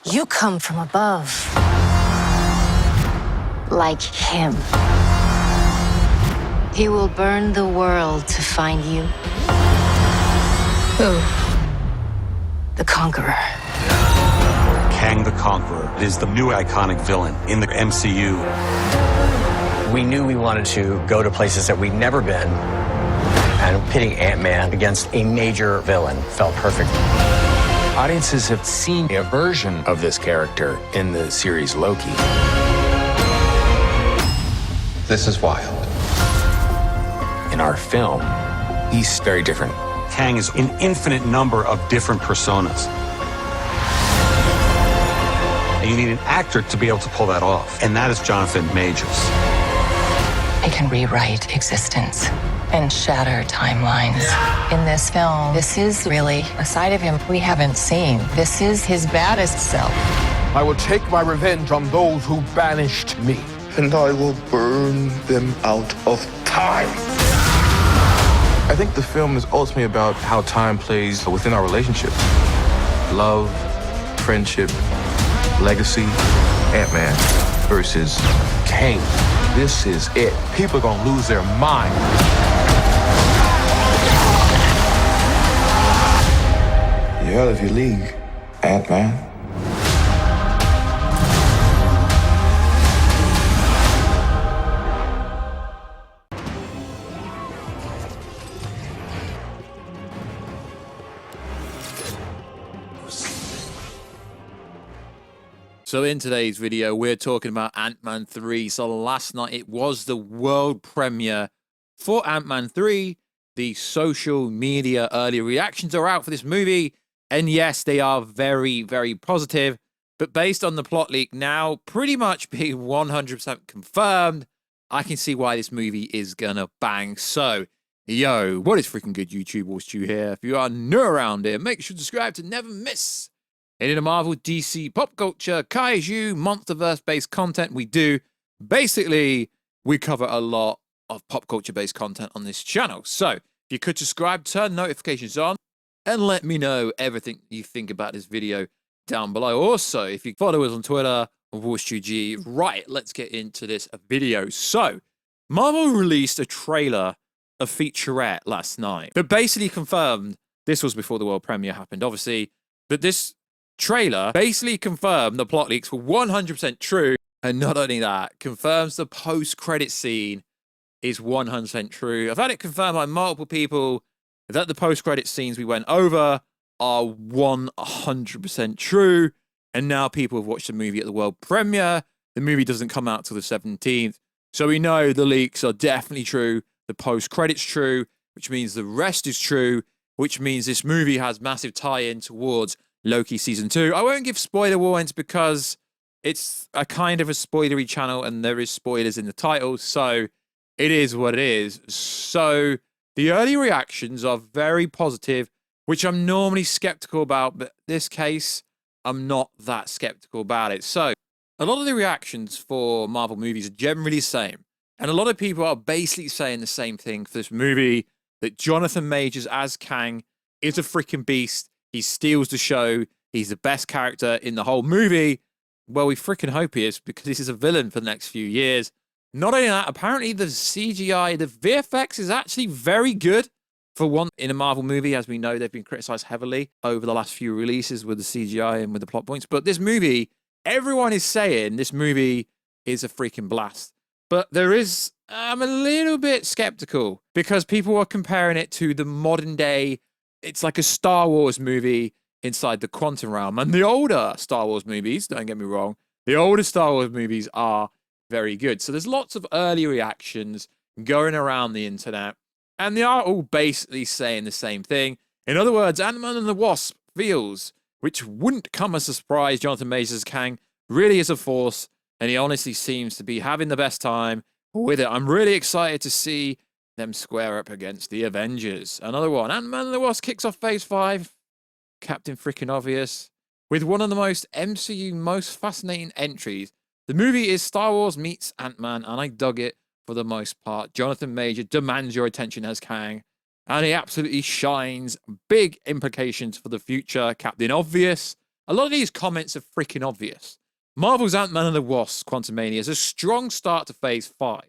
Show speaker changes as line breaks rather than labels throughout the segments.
You come from above. Like him. He will burn the world to find you. Who? The Conqueror.
Kang the Conqueror is the new iconic villain in the MCU.
We knew we wanted to go to places that we'd never been, and pitting Antman against a major villain felt perfect.
Audiences have seen a version of this character in the series Loki.
This is wild.
In our film, he's very different.
Kang is an infinite number of different personas. And you need an actor to be able to pull that off, and that is Jonathan Majors.
He can rewrite existence and shatter timelines. In this film, this is really a side of him we haven't seen. This is his baddest self.
I will take my revenge on those who banished me.
And I will burn them out of time.
I think the film is ultimately about how time plays within our relationship. Love, friendship, legacy, Ant-Man versus Kang. This is it. People are gonna lose their mind.
You're out of your league, Ant-Man.
So in today's video, we're talking about Ant-Man 3. So last night, it was the world premiere for Ant-Man 3. The social media early reactions are out for this movie. And yes, they are very, very positive. But based on the plot leak now pretty much being 100% confirmed, I can see why this movie is gonna bang. So, yo, what is freaking good, YouTube? Warstu here. If you are new around here, make sure to subscribe to never miss any of the Marvel, DC, pop culture, kaiju, Multiverse-based content we do. Basically, we cover a lot of pop culture-based content on this channel. So, if you could subscribe, turn notifications on, and let me know everything you think about this video down below. Also, if you follow us on Twitter, WarstuG. Right, let's get into this video. So, Marvel released a trailer, a featurette last night that basically confirmed, this was before the world premiere happened, obviously, but this trailer basically confirmed the plot leaks were 100% true, and not only that, confirms the post-credit scene is 100% true. I've had it confirmed by multiple people that the post-credit scenes we went over are 100% true, and now people have watched the movie at the world premiere. The movie doesn't come out till the 17th, so we know the leaks are definitely true, the post-credits true, which means the rest is true, which means this movie has massive tie-in towards Loki Season 2. I won't give spoiler warnings because it's a kind of a spoilery channel and there is spoilers in the title, so it is what it is. So the early reactions are very positive, which I'm normally skeptical about, but this case, I'm not that skeptical about it. So a lot of the reactions for Marvel movies are generally the same, and a lot of people are basically saying the same thing for this movie, that Jonathan Majors as Kang is a freaking beast. He steals the show. He's the best character in the whole movie. Well, we freaking hope he is, because this is a villain for the next few years. Not only that, apparently the CGI, the VFX is actually very good for one in a Marvel movie. As we know, they've been criticized heavily over the last few releases with the CGI and with the plot points. But this movie, everyone is saying this movie is a freaking blast. But I'm a little bit skeptical because people are comparing it to the modern day. It's like a Star Wars movie inside the quantum realm. And the older Star Wars movies, don't get me wrong, the older Star Wars movies are very good. So there's lots of early reactions going around the internet, and they are all basically saying the same thing. In other words, Antman and the Wasp feels, which wouldn't come as a surprise, Jonathan Majors' Kang really is a force, and he honestly seems to be having the best time with it. I'm really excited to see them square up against the Avengers. Another one, Ant-Man and the Wasp kicks off Phase 5. Captain Freaking Obvious. With one of the most MCU most fascinating entries. The movie is Star Wars meets Ant-Man, and I dug it for the most part. Jonathan Major demands your attention as Kang, and he absolutely shines. Big implications for the future. Captain Obvious. A lot of these comments are freaking obvious. Marvel's Ant-Man and the Wasp, Quantumania, is a strong start to Phase 5.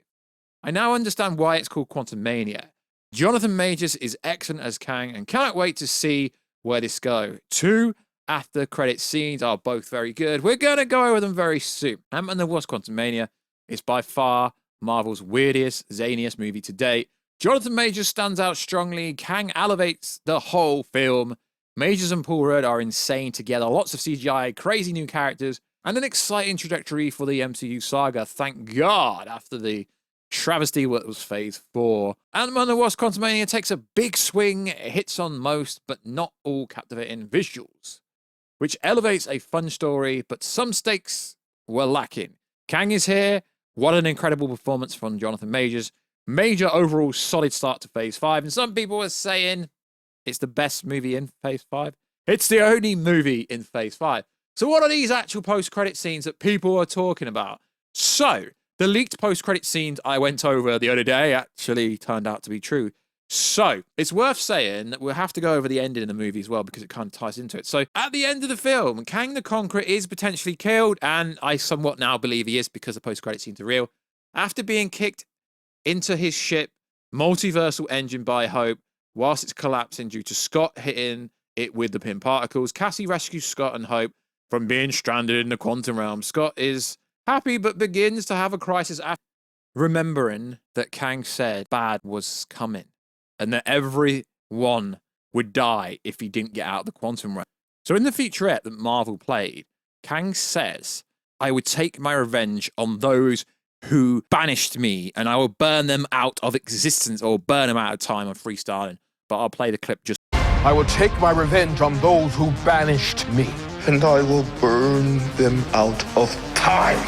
I now understand why it's called Quantumania. Jonathan Majors is excellent as Kang and cannot wait to see where this goes. 2 after credit scenes are both very good. We're going to go over them very soon. Ant-Man and the Wasp Quantumania is by far Marvel's weirdest, zaniest movie to date. Jonathan Majors stands out strongly. Kang elevates the whole film. Majors and Paul Rudd are insane together. Lots of CGI, crazy new characters, and an exciting trajectory for the MCU saga. Thank God, after the travesty what was Phase 4. Ant-Man and the Wasp Quantumania takes a big swing. It hits on most, but not all captivating visuals, which elevates a fun story, but some stakes were lacking. Kang is here. What an incredible performance from Jonathan Majors. Major overall solid start to Phase 5. And some people are saying it's the best movie in Phase 5. It's the only movie in Phase 5. So what are these actual post-credit scenes that people are talking about? So, the leaked post-credit scenes I went over the other day actually turned out to be true. So, it's worth saying that we'll have to go over the ending of the movie as well because it kind of ties into it. So, at the end of the film, Kang the Conqueror is potentially killed, and I somewhat now believe he is because the post-credit scenes are real. After being kicked into his ship, multiversal engine by Hope, whilst it's collapsing due to Scott hitting it with the pin particles, Cassie rescues Scott and Hope from being stranded in the quantum realm. Scott is happy but begins to have a crisis after remembering that Kang said bad was coming and that everyone would die if he didn't get out of the quantum realm. So in the featurette that Marvel played, Kang says, "I would take my revenge on those who banished me and I will burn them out of existence or burn them out of time." I'm freestyling, but I'll play the clip just.
I will take my revenge on those who banished me.
And I will burn them out of time.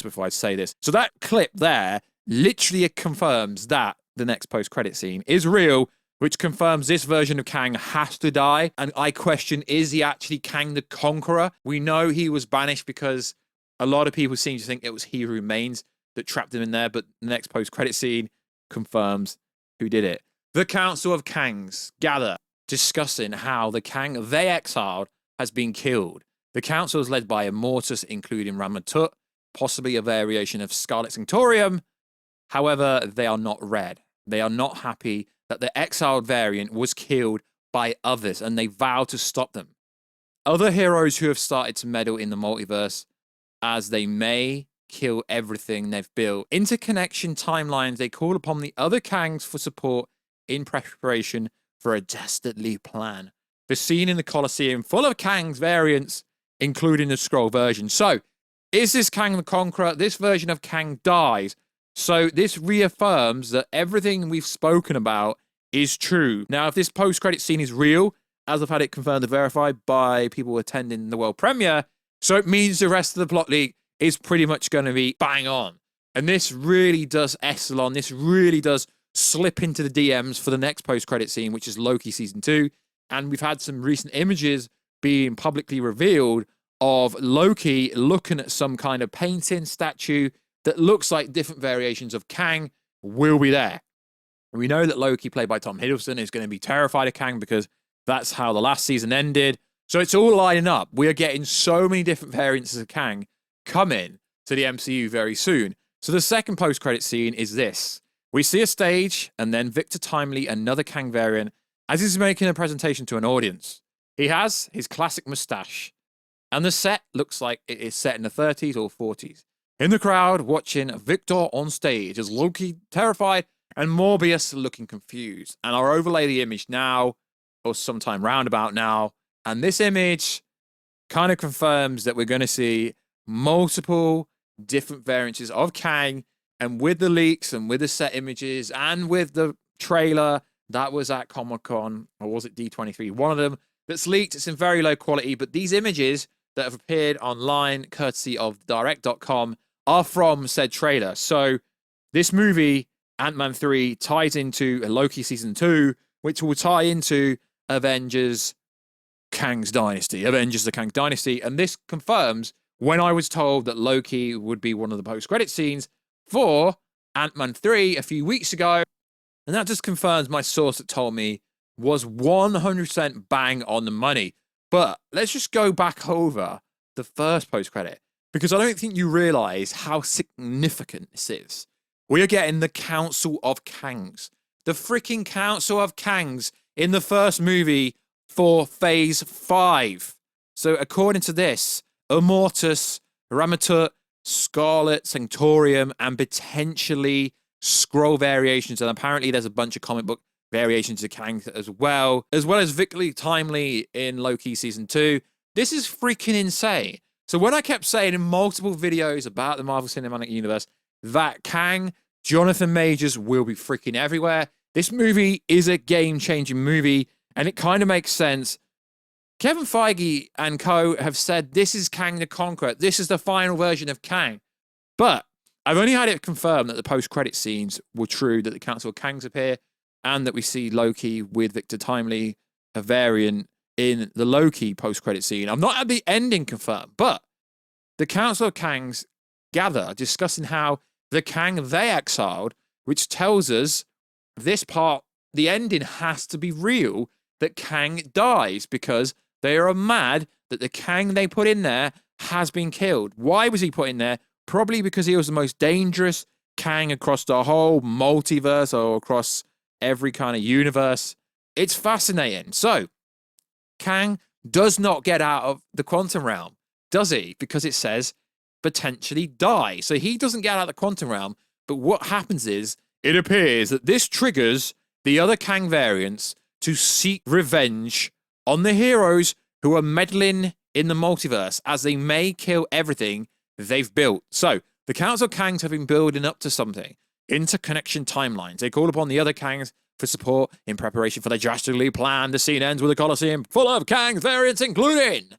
Before I say this. So that clip there literally confirms that the next post-credit scene is real, which confirms this version of Kang has to die. And I question, is he actually Kang the Conqueror? We know he was banished because a lot of people seem to think it was He Who Remains that trapped him in there, but the next post-credit scene confirms who did it. The Council of Kangs gather, discussing how the Kang they exiled has been killed. The council is led by Immortus, including Ramatut, possibly a variation of Scarlet Sanctorium. However, they are not red. They are not happy that the exiled variant was killed by others, and they vow to stop them. Other heroes who have started to meddle in the multiverse, as they may kill everything they've built. Interconnection timelines, they call upon the other Kangs for support in preparation for a dastardly plan. The scene in the Colosseum full of Kang's variants, including the Skrull version. So, is this Kang the Conqueror? This version of Kang dies. So this reaffirms that everything we've spoken about is true. Now, if this post-credit scene is real, as I've had it confirmed and verified by people attending the world premiere, so it means the rest of the plot leak is pretty much going to be bang on. And this really does echelon. This really does slip into the DMs for the next post-credit scene, which is Loki Season 2. And we've had some recent images being publicly revealed of Loki looking at some kind of painting statue that looks like different variations of Kang will be there. We know that Loki, played by Tom Hiddleston, is going to be terrified of Kang because that's how the last season ended. So it's all lining up. We are getting so many different variants of Kang coming to the MCU very soon. So the second post-credit scene is this. We see a stage, and then Victor Timely, another Kang variant, as he's making a presentation to an audience. He has his classic mustache, and the set looks like it is set in the 30s or 40s. In the crowd, watching Victor on stage as Loki terrified and Morbius looking confused. And I'll overlay the image now, or sometime roundabout now, and this image kind of confirms that we're going to see multiple different variances of Kang, and with the leaks and with the set images and with the trailer that was at Comic-Con, or was it D23? One of them that's leaked. It's in very low quality, but these images that have appeared online, courtesy of direct.com, are from said trailer. So this movie, Ant-Man 3, ties into Loki Season 2, which will tie into Avengers Kang's Dynasty. Avengers the Kang Dynasty. And this confirms when I was told that Loki would be one of the post-credit scenes for Ant-Man 3 a few weeks ago. And that just confirms my source that told me was 100% bang on the money. But let's just go back over the first post-credit, because I don't think you realize how significant this is. We are getting the Council of Kangs. The freaking Council of Kangs in the first movie for Phase 5. So according to this, Immortus, Ramatut, Scarlet, Sanctorium, and potentially scroll variations. And apparently there's a bunch of comic book variations of Kang as well as Victory Timely in Loki Season 2. This is freaking insane. So when I kept saying in multiple videos about the Marvel Cinematic Universe that Kang, Jonathan Majors will be freaking everywhere, this movie is a game-changing movie, and it kind of makes sense. Kevin Feige and co have said this is Kang the Conqueror. This is the final version of Kang. But I've only had it confirmed that the post-credit scenes were true, that the Council of Kangs appear, and that we see Loki with Victor Timely, a variant in the Loki post-credit scene. I've not had the ending confirmed, but the Council of Kangs gather, discussing how the Kang they exiled, which tells us this part, the ending has to be real, that Kang dies because they are mad that the Kang they put in there has been killed. Why was he put in there? Probably because he was the most dangerous Kang across the whole multiverse or across every kind of universe. It's fascinating. So, Kang does not get out of the quantum realm, does he? Because it says potentially die. So he doesn't get out of the quantum realm, but what happens is it appears that this triggers the other Kang variants to seek revenge on the heroes who are meddling in the multiverse, as they may kill everything they've built. So the Council of Kangs have been building up to something. Interconnection timelines. They call upon the other Kangs for support in preparation for the drastically planned. The scene ends with a Colosseum full of Kang variants, including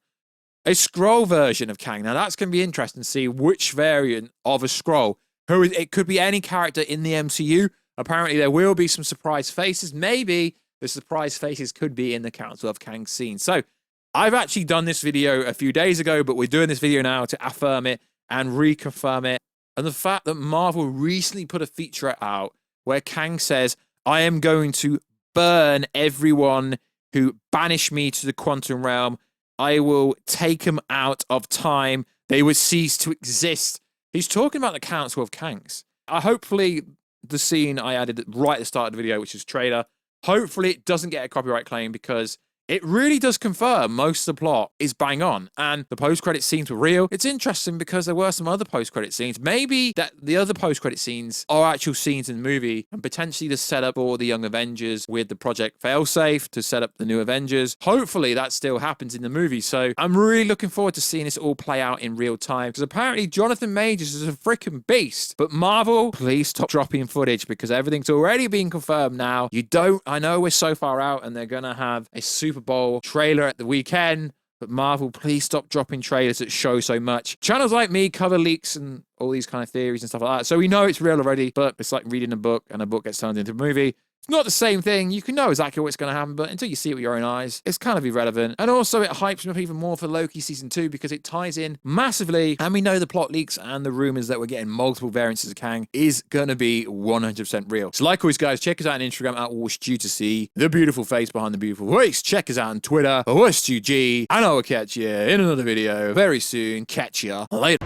a scroll version of Kang. Now that's going to be interesting to see which variant of a scroll. It could be any character in the MCU. Apparently there will be some surprise faces. Maybe the surprise faces could be in the Council of Kang scene. So I've actually done this video a few days ago, but we're doing this video now to affirm it and reconfirm it. And the fact that Marvel recently put a feature out where Kang says, I am going to burn everyone who banish me to the quantum realm. I will take them out of time. They would cease to exist. He's talking about the Council of Kangs. Hopefully the scene I added right at the start of the video, which is trailer, hopefully it doesn't get a copyright claim, because it really does confirm most of the plot is bang on, and the post-credit scenes were real. It's interesting because there were some other post-credit scenes. Maybe that the other post-credit scenes are actual scenes in the movie, and potentially the setup for the Young Avengers with the Project Failsafe to set up the new Avengers. Hopefully that still happens in the movie. So I'm really looking forward to seeing this all play out in real time, because apparently Jonathan Majors is a freaking beast. But Marvel, please stop dropping footage, because everything's already been confirmed now. I know we're so far out and they're gonna have a Super Bowl trailer at the weekend, but Marvel, please stop dropping trailers that show so much. Channels like me cover leaks and all these kind of theories and stuff like that, so we know it's real already, but it's like reading a book and a book gets turned into a movie. It's not the same thing. You can know exactly what's going to happen, but until you see it with your own eyes, it's kind of irrelevant. And also, it hypes me up even more for Loki Season 2, because it ties in massively, and we know the plot leaks and the rumors that we're getting multiple variants of Kang is going to be 100% real. So like always, guys, check us out on Instagram at Warstu to see the beautiful face behind the beautiful voice. Check us out on Twitter, WarstuG, and I will catch you in another video very soon. Catch ya later.